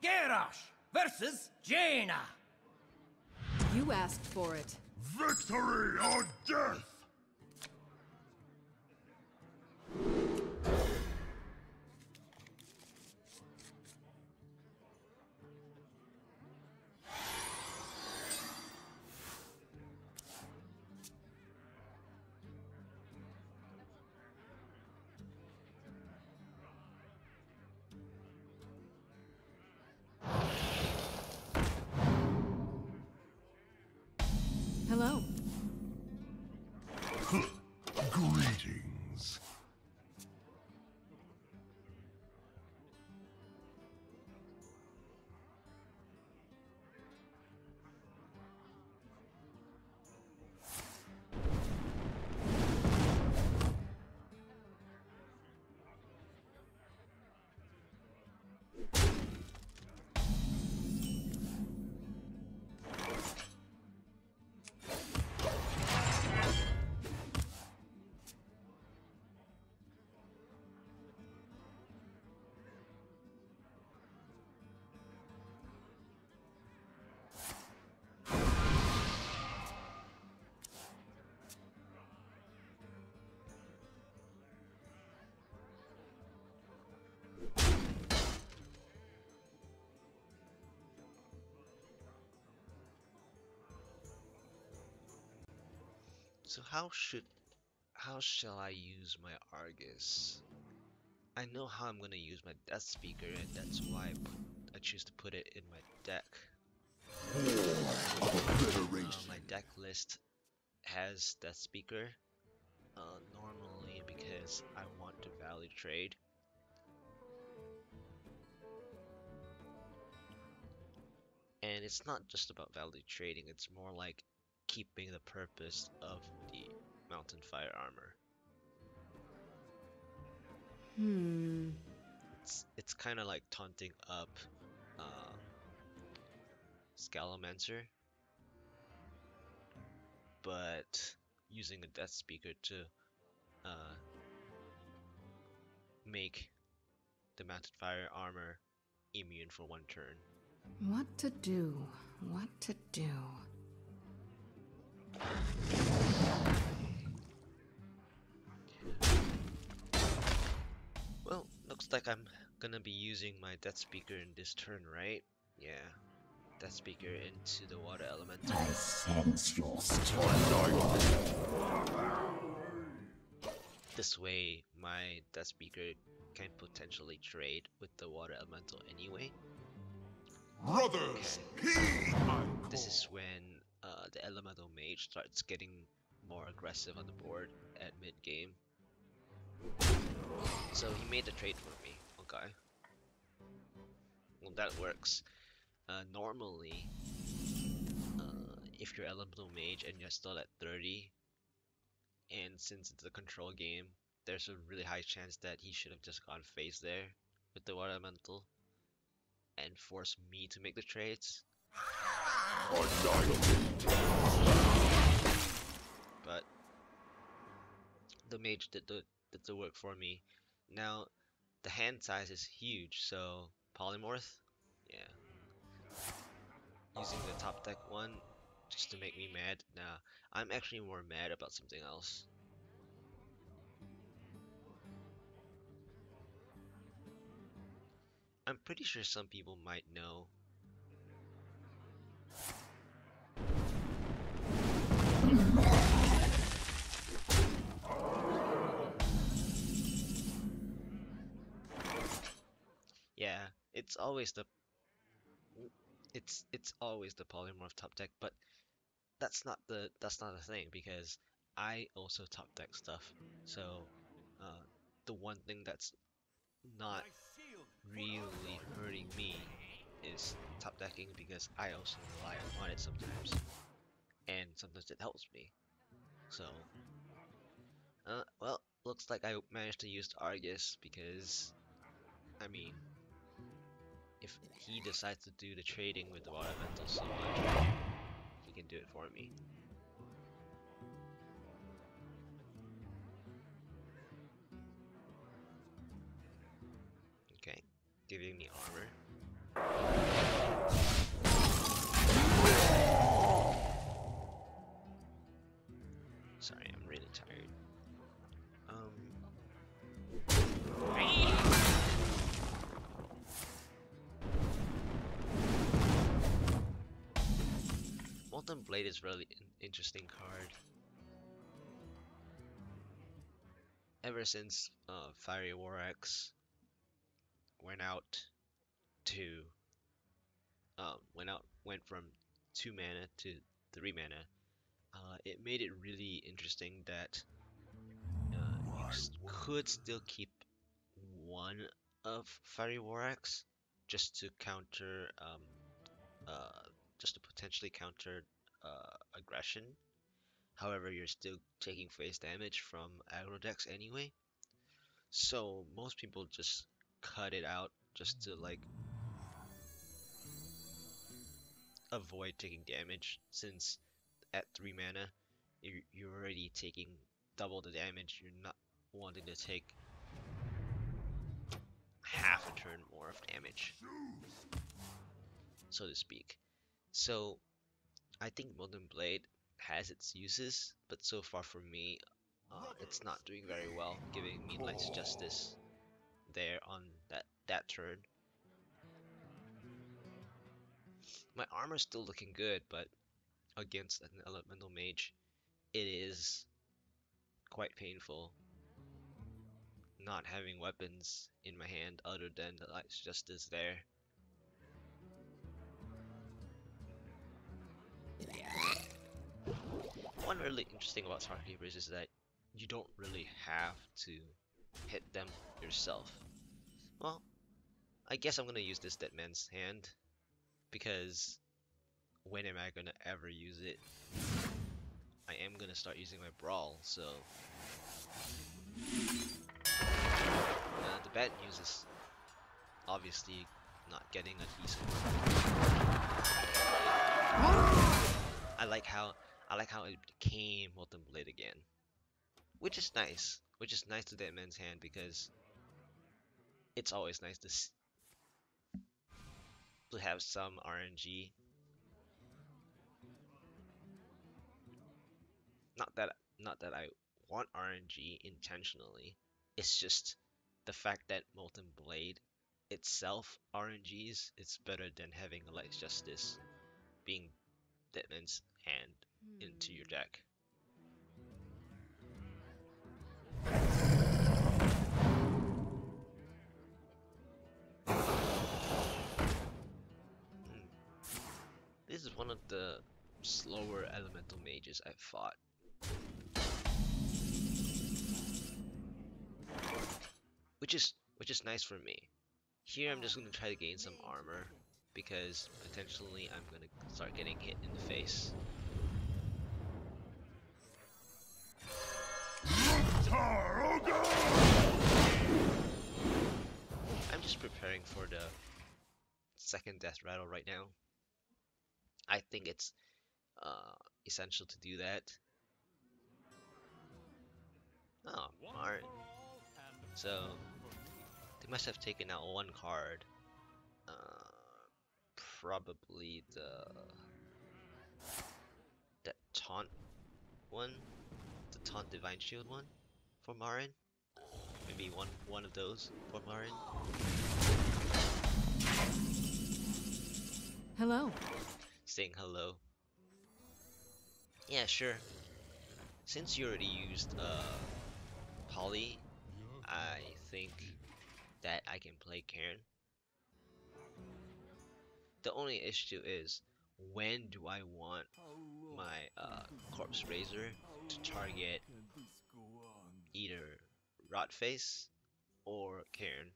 Garrosh versus Jaina. You asked for it. Victory or death! Hello. Greetings. So how shall I use my Argus? I know how I'm gonna use my Death Speaker, and that's why I choose to put it in my deck. My deck list has Death Speaker normally because I want to value trade. And it's not just about value trading, it's more like keeping the purpose of the Mountain Fire armor. It's kind of like taunting up Scalamancer, but using a Death Speaker to make the Mountain Fire armor immune for one turn. What to do? What to do? Well, looks like I'm gonna be using my Death Speaker in this turn, right? Yeah. Death Speaker into the Water Elemental. I sense your strength. This way, my Death Speaker can potentially trade with the Water Elemental anyway. Brothers, he This is when the Elemental Mage starts getting more aggressive on the board at mid-game. So he made the trade for me. Okay. Well, that works. Normally, if you're Elemental Mage and you're still at 30, and since it's a control game, there's a really high chance that he should have just gone face there with the Water Elemental and forced me to make the trades. But the mage did the work for me. Now the hand size is huge, so polymorph, yeah. Using the top deck one just to make me mad. Nah, I'm actually more mad about something else. I'm pretty sure some people might know. Yeah, it's always the polymorph top deck, but that's not the thing, because I also top deck stuff. So the one thing that's not really hurting me is top decking, because I also rely on it sometimes, and sometimes it helps me. So well, looks like I managed to use the Argus, because I mean, if he decides to do the trading with the Water Elemental so much, he can do it for me. Okay, giving me armor. Molten Blade is really an interesting card. Ever since Fiery War Axe went out to went from 2 mana to 3 mana, it made it really interesting that could still keep one of Fiery War Axe just to counter just to potentially counter aggression. However, you're still taking face damage from aggro decks anyway. So most people just cut it out just to like avoid taking damage, since at 3 mana you're already taking double the damage. You're not wanting to take half a turn more of damage, so to speak. So I think Molten Blade has its uses, but so far for me, it's not doing very well, giving me Light's Justice there on that turn. My armor's still looking good, but against an elemental mage, it is quite painful not having weapons in my hand other than the Light's Justice there. One really interesting about Target Keepers is that you don't really have to hit them yourself. Well, I guess I'm gonna use this Dead Man's Hand, because when am I gonna ever use it? I am gonna start using my Brawl, so the bad news is obviously not getting a decent. I like how it became Molten Blade again, which is nice. Which is nice to Dead Man's Hand, because it's always nice to have some RNG. Not that I want RNG intentionally. It's just the fact that Molten Blade itself RNGs, it's better than having a Light's Justice being Dead Man's Hand into your deck. This is one of the slower elemental mages I've fought. Which is nice for me. Here I'm just gonna try to gain some armor, because potentially I'm gonna start getting hit in the face. I'm just preparing for the second death rattle right now. I think it's essential to do that. Oh, alright. So they must have taken out one card. Probably that taunt one, the taunt Divine Shield one for Marin. Maybe one of those for Marin. Hello. Saying hello. Yeah, sure. Since you already used Poly, I think that I can play Cairn. The only issue is, when do I want my Corpse Razor to target either Rotface or Cairn?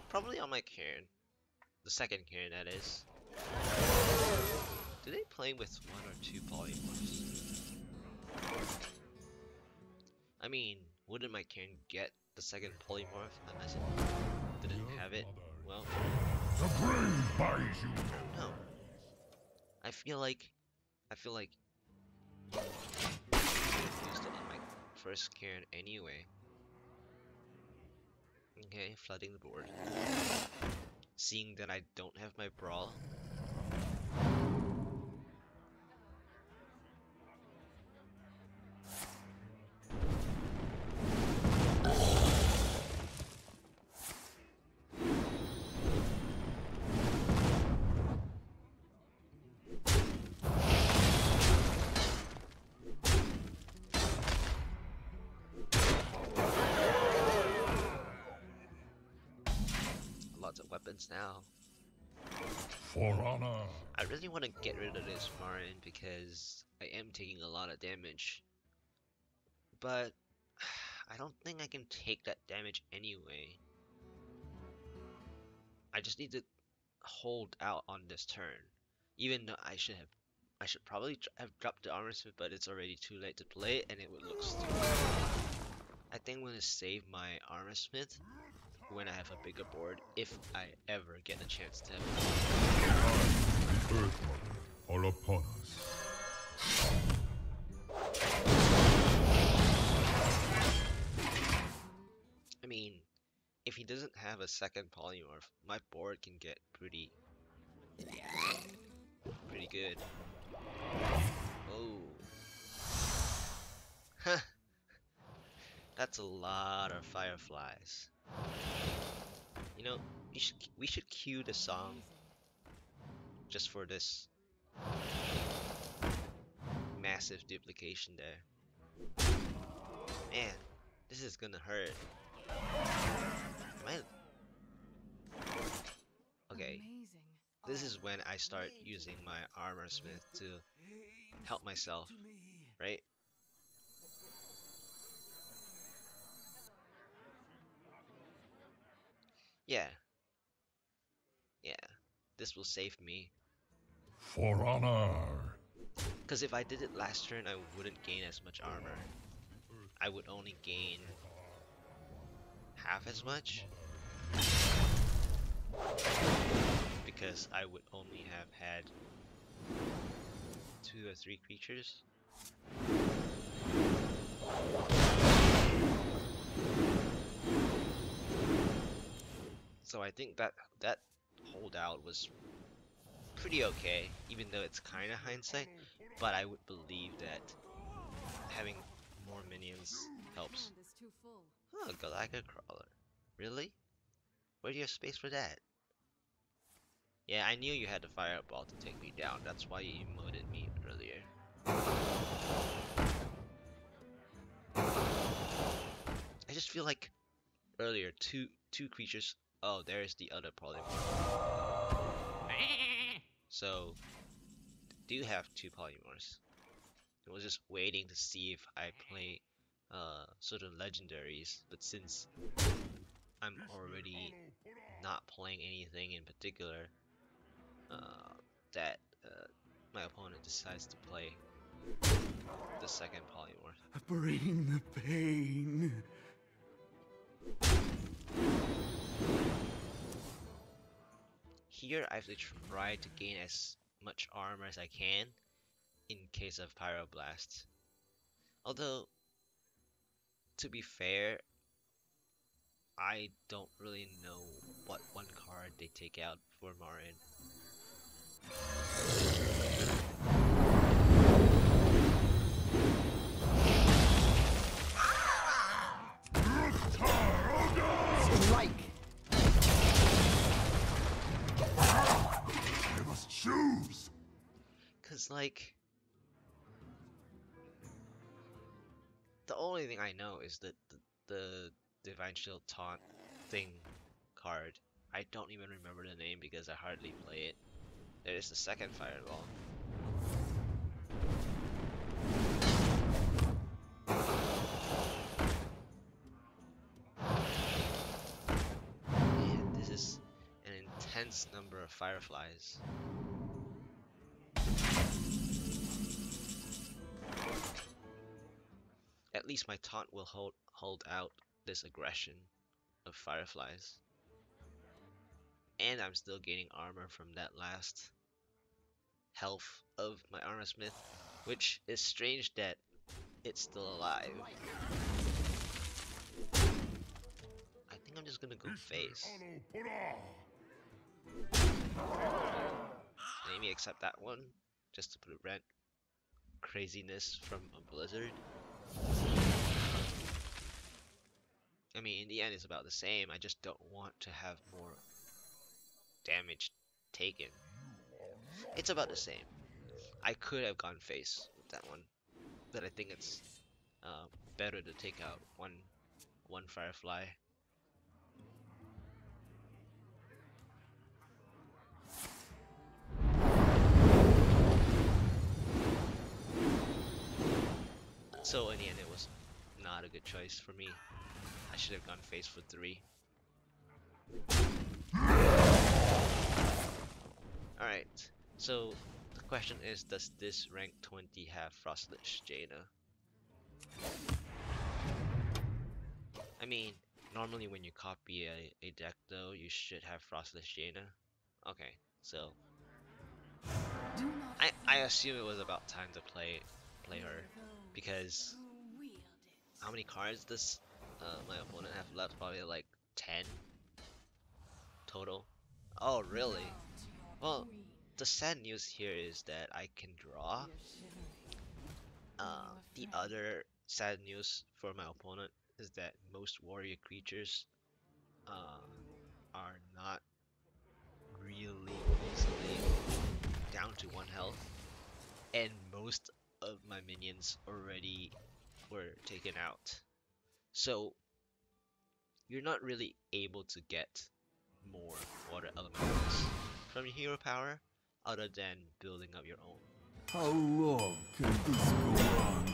Probably on my Cairn. The second Cairn, that is. Do they play with 1 or 2 polymorphs? I mean, wouldn't my Cairn get the second polymorph unless it didn't have it? Well, The grave buys you. no. I feel like I used it on my first Cairn anyway. Okay, flooding the board. Seeing that I don't have my Brawl. weapons now. For honor. I really want to get rid of this Marin because I am taking a lot of damage. But I don't think I can take that damage anyway. I just need to hold out on this turn. Even though I should probably have dropped the armor smith, but it's already too late to play it and it would look stupid. I think I'm gonna save my armor smith when I have a bigger board, if I ever get a chance to have The Earth Mother are upon us. I mean, if he doesn't have a second polymorph, my board can get pretty good. Oh. Huh. That's a lot of fireflies. You know, we should cue the song just for this massive duplication there. Man, this is gonna hurt. Okay, Amazing. this is when I start using my armor smith to help myself, right? Yeah. Yeah. This will save me. For honor. Because if I did it last turn, I wouldn't gain as much armor. I would only gain half as much. Because I would only have had 2 or 3 creatures. So I think that holdout was pretty okay, even though it's kind of hindsight, but I would believe that having more minions helps. Oh, Galaga Crawler. Really? Where do you have space for that? Yeah, I knew you had the fireball to take me down, that's why you emoted me earlier. I just feel like earlier, two creatures. Oh, there's the other polymorph. So, do have 2 polymorphs. I was just waiting to see if I play sort of legendaries, but since I'm already not playing anything in particular, that my opponent decides to play the second polymorph. Bring the pain. Here I have to try to gain as much armor as I can in case of Pyroblast. Although, to be fair, I don't really know what one card they take out for Marin. Strike. I must choose. Cause like, the only thing I know is that the Divine Shield Taunt thing card. I don't even remember the name because I hardly play it. There is the second fireball. Man, this is an intense number of fireflies. At least my taunt will hold out this aggression of fireflies. And I'm still gaining armor from that last health of my armor smith, which is strange that it's still alive. I think I'm just gonna go face. Maybe accept that one, just to prevent craziness from a blizzard. I mean, in the end, it's about the same. I just don't want to have more damage taken. It's about the same. I could have gone face with that one, but I think it's better to take out one firefly. So in the end, it was not a good choice for me. I should have gone face for 3. Alright, so the question is, does this rank 20 have Frostlich Jaina? I mean, normally when you copy a deck though, you should have Frostlich Jaina. Okay, so I assume it was about time to play her, because how many cards does my opponent have left? Probably like 10 total. Oh really? Well, the sad news here is that I can draw. The other sad news for my opponent is that most warrior creatures are not really easily down to 1 health, and most of my minions already were taken out. So you're not really able to get more water elementals from your hero power other than building up your own. How long can this go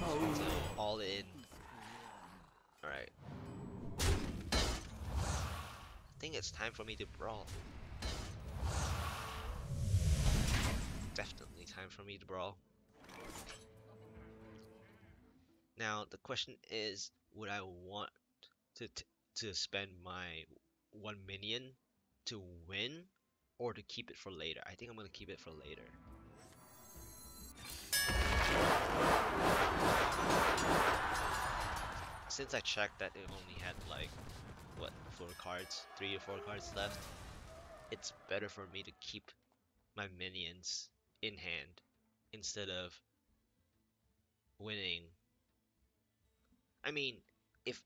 on? So all in. Alright. I think it's time for me to brawl. Definitely time for me to brawl. Now the question is, would I want to spend my 1 minion to win, or to keep it for later? I think I'm gonna keep it for later. Since I checked that it only had like, what, 4 cards, 3 or 4 cards left, it's better for me to keep my minions in hand instead of winning. I mean, if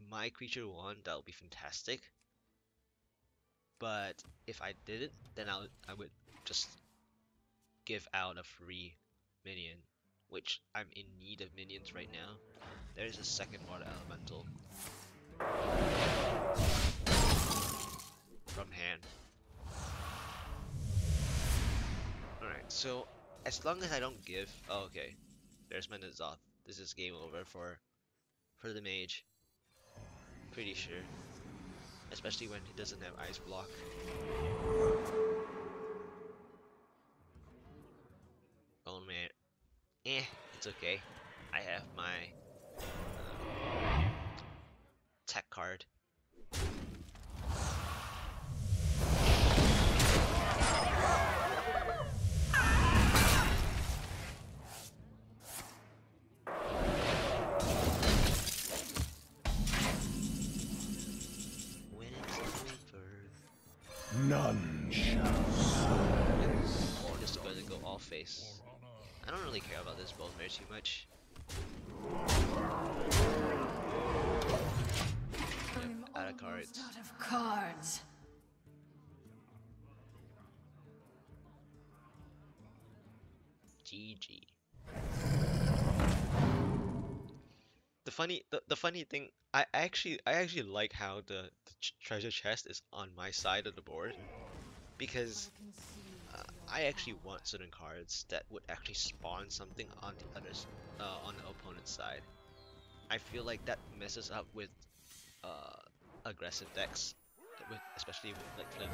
my creature won, that would be fantastic. But if I didn't, then I would just give out a free minion, which I'm in need of minions right now. There's a second water elemental from hand. Alright, so as long as I don't give... Oh, okay. There's my Nazoth. This is game over for the mage. Pretty sure. Especially when he doesn't have ice block. Oh man. It's okay. I have my tech card. When it's over. None shall survive. Or just gonna go all face. I don't really care about this Bowlmare too much. Out of cards. Out of cards. GG. The funny thing, I actually like how the treasure chest is on my side of the board, because I actually want certain cards that would actually spawn something on the others, on the opponent's side. I feel like that messes up with aggressive decks, especially with like Flint.